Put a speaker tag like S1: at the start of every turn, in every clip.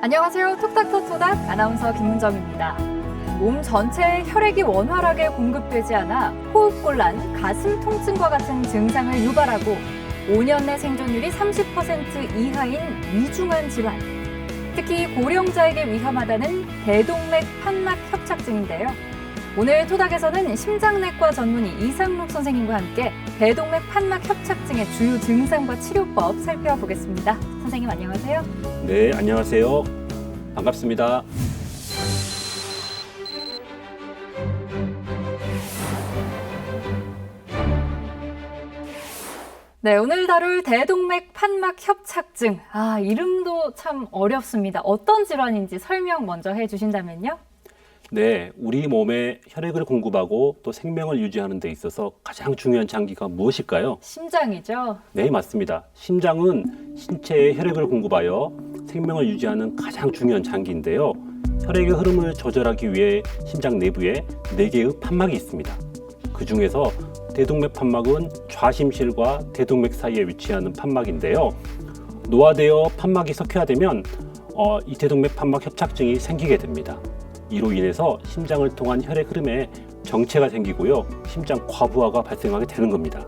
S1: 안녕하세요. 톡닥터토닥 아나운서 김문정입니다. 몸 전체에 혈액이 원활하게 공급되지 않아 호흡곤란, 가슴 통증과 같은 증상을 유발하고 5년 내 생존율이 30% 이하인 위중한 질환, 특히 고령자에게 위험하다는 대동맥 판막 협착증인데요. 오늘 토닥에서는 심장내과 전문의 이상록 선생님과 함께 대동맥 판막 협착증의 주요 증상과 치료법 살펴보겠습니다. 선생님 안녕하세요.
S2: 네, 안녕하세요. 반갑습니다.
S1: 네, 오늘 다룰 대동맥 판막 협착증. 이름도 참 어렵습니다. 어떤 질환인지 설명 먼저 해주신다면요?
S2: 네, 우리 몸에 혈액을 공급하고 또 생명을 유지하는 데 있어서 가장 중요한 장기가 무엇일까요?
S1: 심장이죠.
S2: 네, 맞습니다. 심장은 신체에 혈액을 공급하여 생명을 유지하는 가장 중요한 장기인데요. 혈액의 흐름을 조절하기 위해 심장 내부에 4개의 판막이 있습니다. 그 중에서 대동맥 판막은 좌심실과 대동맥 사이에 위치하는 판막인데요. 노화되어 판막이 석회화되면 이 대동맥 판막 협착증이 생기게 됩니다. 이로 인해서 심장을 통한 혈액 흐름에 정체가 생기고요. 심장 과부하가 발생하게 되는 겁니다.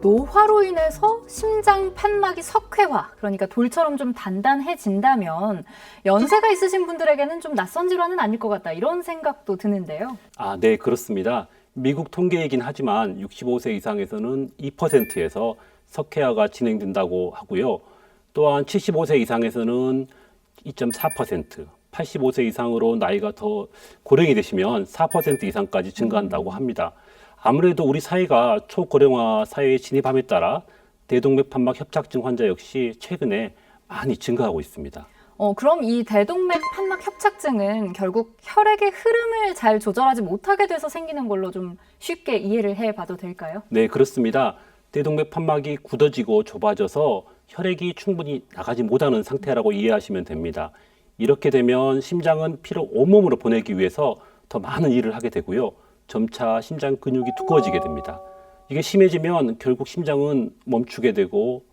S1: 노화로 인해서 심장 판막이 석회화, 그러니까 돌처럼 좀 단단해진다면 연세가 있으신 분들에게는 좀 낯선 질환은 아닐 것 같다, 이런 생각도 드는데요.
S2: 네, 그렇습니다. 미국 통계이긴 하지만 65세 이상에서는 2%에서 석회화가 진행된다고 하고요. 또한 75세 이상에서는 2.4%, 85세 이상으로 나이가 더 고령이 되시면 4% 이상까지 증가한다고 합니다. 아무래도 우리 사회가 초고령화 사회에 진입함에 따라 대동맥 판막 협착증 환자 역시 최근에 많이 증가하고 있습니다.
S1: 그럼 이 대동맥 판막 협착증은 결국 혈액의 흐름을 잘 조절하지 못하게 돼서 생기는 걸로 좀 쉽게 이해를 해봐도 될까요?
S2: 네, 그렇습니다. 대동맥 판막이 굳어지고 좁아져서 혈액이 충분히 나가지 못하는 상태라고 이해하시면 됩니다. 이렇게 되면 심장은 피를 온몸으로 보내기 위해서 더 많은 일을 하게 되고요. 점차 심장 근육이 두꺼워지게 됩니다. 이게 심해지면 결국 심장은 멈추게 되고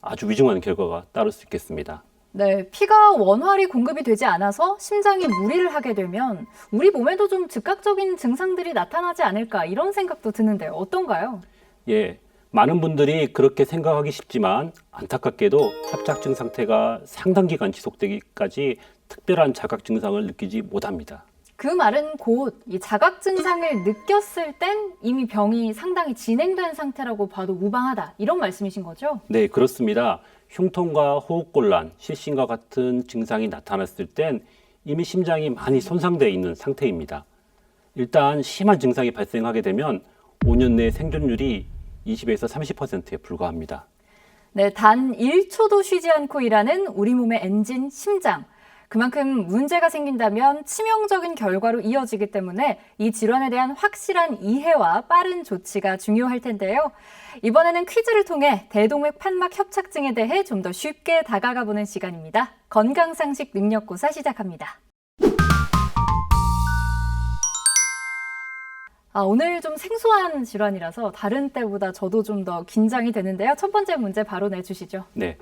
S2: 아주 위중한 결과가 따를 수 있겠습니다.
S1: 네, 피가 원활히 공급이 되지 않아서 심장이 무리를 하게 되면 우리 몸에도 좀 즉각적인 증상들이 나타나지 않을까, 이런 생각도 드는데요. 어떤가요?
S2: 예, 많은 분들이 그렇게 생각하기 쉽지만 안타깝게도 협착증 상태가 상당 기간 지속되기까지 특별한 자각 증상을 느끼지 못합니다.
S1: 그 말은 곧 이 자각 증상을 느꼈을 땐 이미 병이 상당히 진행된 상태라고 봐도 무방하다, 이런 말씀이신 거죠?
S2: 네, 그렇습니다. 흉통과 호흡곤란, 실신과 같은 증상이 나타났을 땐 이미 심장이 많이 손상되어 있는 상태입니다. 일단 심한 증상이 발생하게 되면 5년 내 생존율이 20에서 30%에 불과합니다.
S1: 네, 단 1초도 쉬지 않고 일하는 우리 몸의 엔진 심장. 그만큼 문제가 생긴다면 치명적인 결과로 이어지기 때문에 이 질환에 대한 확실한 이해와 빠른 조치가 중요할 텐데요. 이번에는 퀴즈를 통해 대동맥 판막 협착증에 대해 좀 더 쉽게 다가가 보는 시간입니다. 건강상식 능력고사 시작합니다. 오늘 좀 생소한 질환이라서 다른 때보다 저도 좀 더 긴장이 되는데요. 첫 번째 문제 바로 내주시죠.
S2: 네,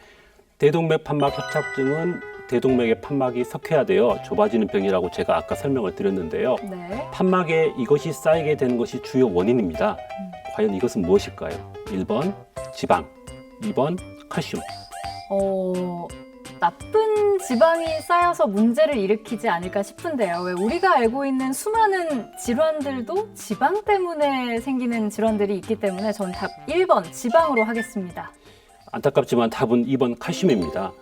S2: 대동맥 판막 협착증은 대동맥의 판막이 석회화되어 좁아지는 병이라고 제가 아까 설명을 드렸는데요.
S1: 네.
S2: 판막에 이것이 쌓이게 되는 것이 주요 원인입니다. 과연 이것은 무엇일까요? 1번 지방, 2번 칼슘.
S1: 나쁜 지방이 쌓여서 문제를 일으키지 않을까 싶은데요. 왜 우리가 알고 있는 수많은 질환들도 지방 때문에 생기는 질환들이 있기 때문에 전 답 1번 지방으로 하겠습니다.
S2: 안타깝지만 답은 2번 칼슘입니다.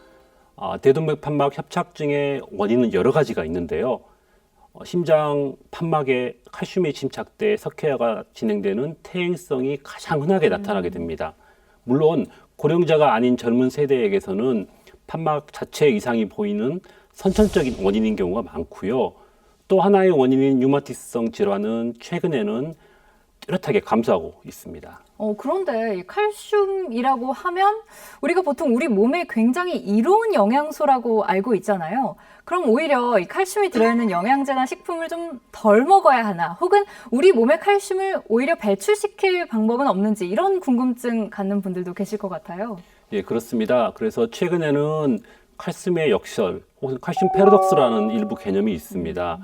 S2: 대동맥 판막 협착증의 원인은 여러 가지가 있는데요. 심장 판막에 칼슘이 침착돼 석회화가 진행되는 퇴행성이 가장 흔하게 나타나게 됩니다. 물론 고령자가 아닌 젊은 세대에게서는 판막 자체 이상이 보이는 선천적인 원인인 경우가 많고요. 또 하나의 원인인 류마티스성 질환은 최근에는 뚜렷하게 감소하고 있습니다.
S1: 그런데 이 칼슘이라고 하면 우리가 보통 우리 몸에 굉장히 이로운 영양소라고 알고 있잖아요. 그럼 오히려 이 칼슘이 들어있는 영양제나 식품을 좀 덜 먹어야 하나, 혹은 우리 몸에 칼슘을 오히려 배출시킬 방법은 없는지, 이런 궁금증 갖는 분들도 계실 것 같아요.
S2: 예, 그렇습니다. 그래서 최근에는 칼슘의 역설 혹은 칼슘 패러독스라는 일부 개념이 있습니다.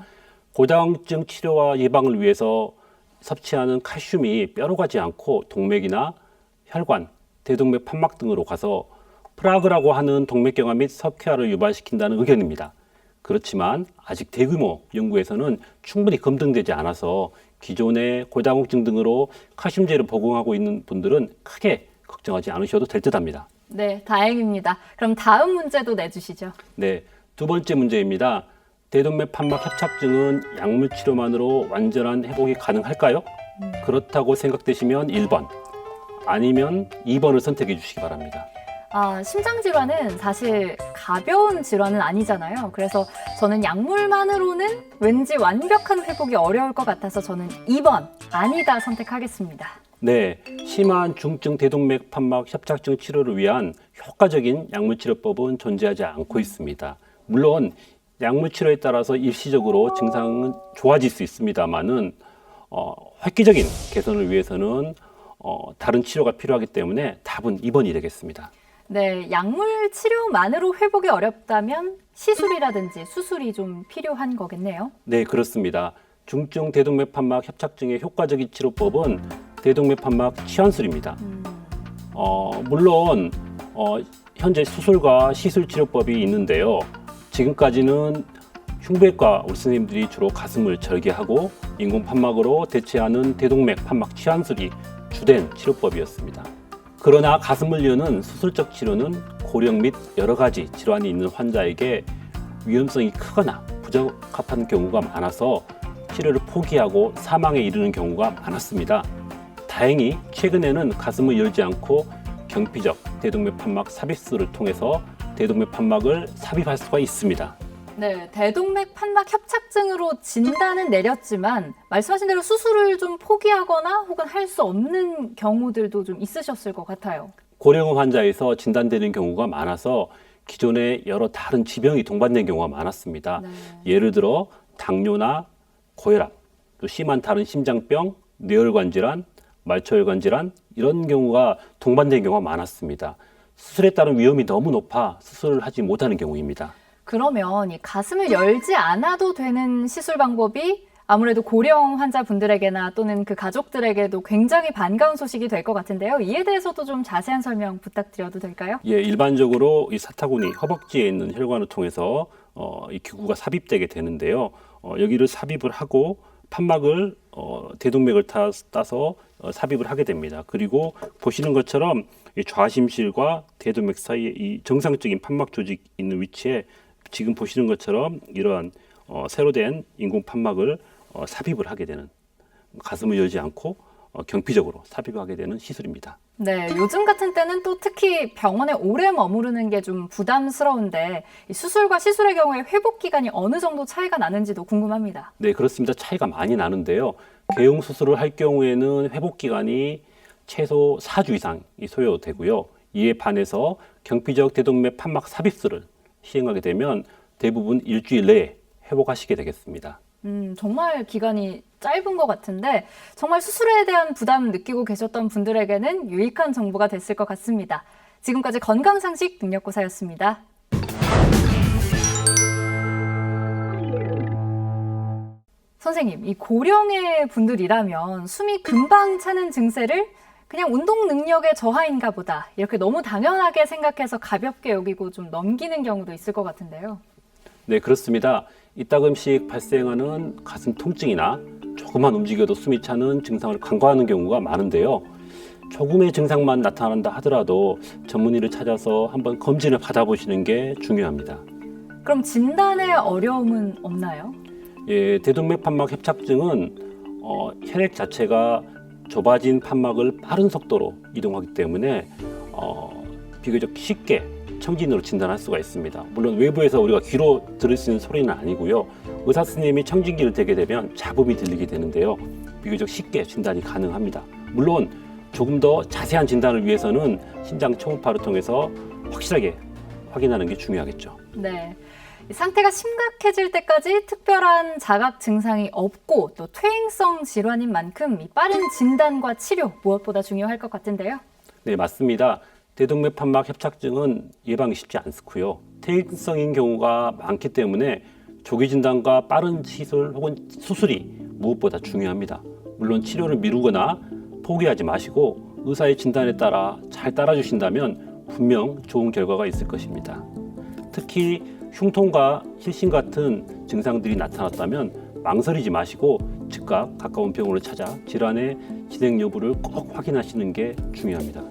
S2: 고다공증 치료와 예방을 위해서 섭취하는 칼슘이 뼈로 가지 않고 동맥이나 혈관, 대동맥 판막 등으로 가서 프라그라고 하는 동맥경화 및 석회화를 유발시킨다는 의견입니다. 그렇지만 아직 대규모 연구에서는 충분히 검증되지 않아서 기존의 고다공증 등으로 칼슘제를 복용하고 있는 분들은 크게 걱정하지 않으셔도 될 듯합니다.
S1: 네, 다행입니다. 그럼 다음 문제도 내주시죠.
S2: 네, 두 번째 문제입니다. 대동맥 판막 협착증은 약물 치료만으로 완전한 회복이 가능할까요? 그렇다고 생각되시면 1번, 아니면 2번을 선택해 주시기 바랍니다.
S1: 심장질환은 사실 가벼운 질환은 아니잖아요. 그래서 저는 약물만으로는 왠지 완벽한 회복이 어려울 것 같아서 저는 2번, 아니다 선택하겠습니다.
S2: 네, 심한 중증 대동맥 판막 협착증 치료를 위한 효과적인 약물 치료법은 존재하지 않고 있습니다. 물론 약물 치료에 따라서 일시적으로 증상은 좋아질 수 있습니다만은 획기적인 개선을 위해서는 다른 치료가 필요하기 때문에 답은 2번이 되겠습니다.
S1: 네, 약물 치료만으로 회복이 어렵다면 시술이라든지 수술이 좀 필요한 거겠네요.
S2: 네, 그렇습니다. 중증 대동맥 판막 협착증의 효과적인 치료법은 대동맥 판막 치환술입니다. 물론 현재 수술과 시술 치료법이 있는데요. 지금까지는 흉부외과 우리 선생님들이 주로 가슴을 절개하고 인공 판막으로 대체하는 대동맥 판막 치환술이 주된 치료법이었습니다. 그러나 가슴을 여는 수술적 치료는 고령 및 여러 가지 질환이 있는 환자에게 위험성이 크거나 부적합한 경우가 많아서 치료를 포기하고 사망에 이르는 경우가 많았습니다. 다행히 최근에는 가슴을 열지 않고 경피적 대동맥 판막 삽입술을 통해서 대동맥 판막을 삽입할 수가 있습니다.
S1: 네, 대동맥 판막 협착증으로 진단은 내렸지만 말씀하신 대로 수술을 좀 포기하거나 혹은 할 수 없는 경우들도 좀 있으셨을 것 같아요.
S2: 고령 환자에서 진단되는 경우가 많아서 기존에 여러 다른 지병이 동반된 경우가 많았습니다.
S1: 네.
S2: 예를 들어 당뇨나 고혈압, 또 심한 다른 심장병, 뇌혈관 질환, 말초혈관 질환 이런 경우가 동반된 경우가 많았습니다. 수술에 따른 위험이 너무 높아 수술을 하지 못하는 경우입니다.
S1: 그러면 이 가슴을 열지 않아도 되는 시술 방법이 아무래도 고령 환자분들에게나 또는 그 가족들에게도 굉장히 반가운 소식이 될 것 같은데요. 이에 대해서도 좀 자세한 설명 부탁드려도 될까요?
S2: 예, 일반적으로 이 사타구니, 허벅지에 있는 혈관을 통해서 이 기구가 삽입되게 되는데요. 여기를 삽입을 하고 판막을 대동맥을 따서 삽입을 하게 됩니다. 그리고 보시는 것처럼 이 좌심실과 대동맥 사이에 이 정상적인 판막 조직 있는 위치에 지금 보시는 것처럼 이러한 새로 된 인공 판막을 삽입을 하게 되는, 가슴을 열지 않고 경피적으로 삽입하게 되는 시술입니다.
S1: 네, 요즘 같은 때는 또 특히 병원에 오래 머무르는 게 좀 부담스러운데 이 수술과 시술의 경우에 회복 기간이 어느 정도 차이가 나는지도 궁금합니다.
S2: 네, 그렇습니다. 차이가 많이 나는데요. 개용 수술을 할 경우에는 회복 기간이 최소 4주 이상이 소요되고요. 이에 반해서 경피적 대동맥 판막 삽입술을 시행하게 되면 대부분 일주일 내에 회복하시게 되겠습니다.
S1: 정말 기간이 짧은 것 같은데 정말 수술에 대한 부담 느끼고 계셨던 분들에게는 유익한 정보가 됐을 것 같습니다. 지금까지 건강상식 능력고사였습니다. 선생님, 이 고령의 분들이라면 숨이 금방 차는 증세를 그냥 운동 능력의 저하인가 보다 이렇게 너무 당연하게 생각해서 가볍게 여기고 좀 넘기는 경우도 있을 것 같은데요.
S2: 네, 그렇습니다. 이따금씩 발생하는 가슴 통증이나 조금만 움직여도 숨이 차는 증상을 간과하는 경우가 많은데요. 조금의 증상만 나타난다 하더라도 전문의를 찾아서 한번 검진을 받아보시는 게 중요합니다.
S1: 그럼 진단에 어려움은 없나요?
S2: 예, 대동맥 판막 협착증은 혈액 자체가 좁아진 판막을 빠른 속도로 이동하기 때문에 비교적 쉽게 청진으로 진단할 수가 있습니다. 물론 외부에서 우리가 귀로 들을 수 있는 소리는 아니고요. 의사 선생님이 청진기를 대게 되면 잡음이 들리게 되는데요. 비교적 쉽게 진단이 가능합니다. 물론 조금 더 자세한 진단을 위해서는 심장 초음파를 통해서 확실하게 확인하는 게 중요하겠죠.
S1: 네. 상태가 심각해질 때까지 특별한 자각 증상이 없고 또 퇴행성 질환인 만큼 이 빠른 진단과 치료 무엇보다 중요할 것 같은데요.
S2: 네, 맞습니다. 대동맥 판막 협착증은 예방이 쉽지 않고요. 퇴행성인 경우가 많기 때문에 조기 진단과 빠른 시술 혹은 수술이 무엇보다 중요합니다. 물론 치료를 미루거나 포기하지 마시고 의사의 진단에 따라 잘 따라주신다면 분명 좋은 결과가 있을 것입니다. 특히 흉통과 실신 같은 증상들이 나타났다면 망설이지 마시고 즉각 가까운 병원을 찾아 질환의 진행 여부를 꼭 확인하시는 게 중요합니다.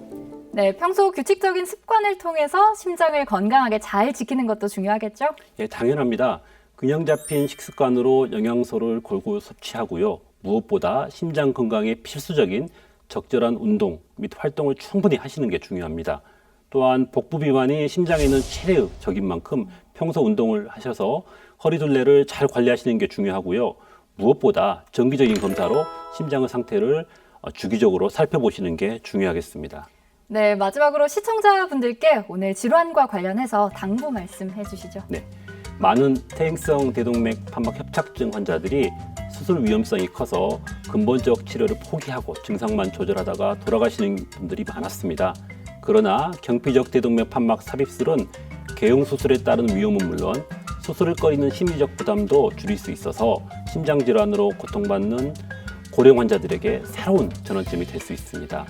S1: 네, 평소 규칙적인 습관을 통해서 심장을 건강하게 잘 지키는 것도 중요하겠죠?
S2: 예, 당연합니다. 균형 잡힌 식습관으로 영양소를 골고루 섭취하고요. 무엇보다 심장 건강에 필수적인 적절한 운동 및 활동을 충분히 하시는 게 중요합니다. 또한 복부 비만이 심장에는 최대적인 만큼 평소 운동을 하셔서 허리둘레를 잘 관리하시는 게 중요하고요. 무엇보다 정기적인 검사로 심장의 상태를 주기적으로 살펴보시는 게 중요하겠습니다.
S1: 네, 마지막으로 시청자분들께 오늘 질환과 관련해서 당부 말씀해 주시죠.
S2: 네, 많은 퇴행성 대동맥 판막 협착증 환자들이 수술 위험성이 커서 근본적 치료를 포기하고 증상만 조절하다가 돌아가시는 분들이 많았습니다. 그러나 경피적 대동맥 판막 삽입술은 개용 수술에 따른 위험은 물론 수술을 꺼리는 심리적 부담도 줄일 수 있어서 심장 질환으로 고통받는 고령 환자들에게 새로운 전환점이 될 수 있습니다.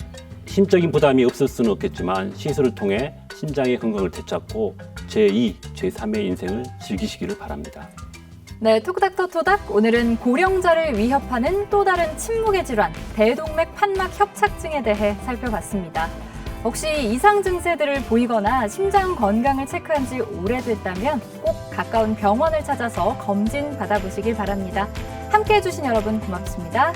S2: 심적인 부담이 없을 수는 없겠지만 시술을 통해 심장의 건강을 되찾고 제2, 제3의 인생을 즐기시기를 바랍니다.
S1: 네, 톡닥터 토닥. 오늘은 고령자를 위협하는 또 다른 침묵의 질환, 대동맥 판막 협착증에 대해 살펴봤습니다. 혹시 이상 증세들을 보이거나 심장 건강을 체크한 지 오래됐다면 꼭 가까운 병원을 찾아서 검진 받아보시길 바랍니다. 함께해 주신 여러분 고맙습니다.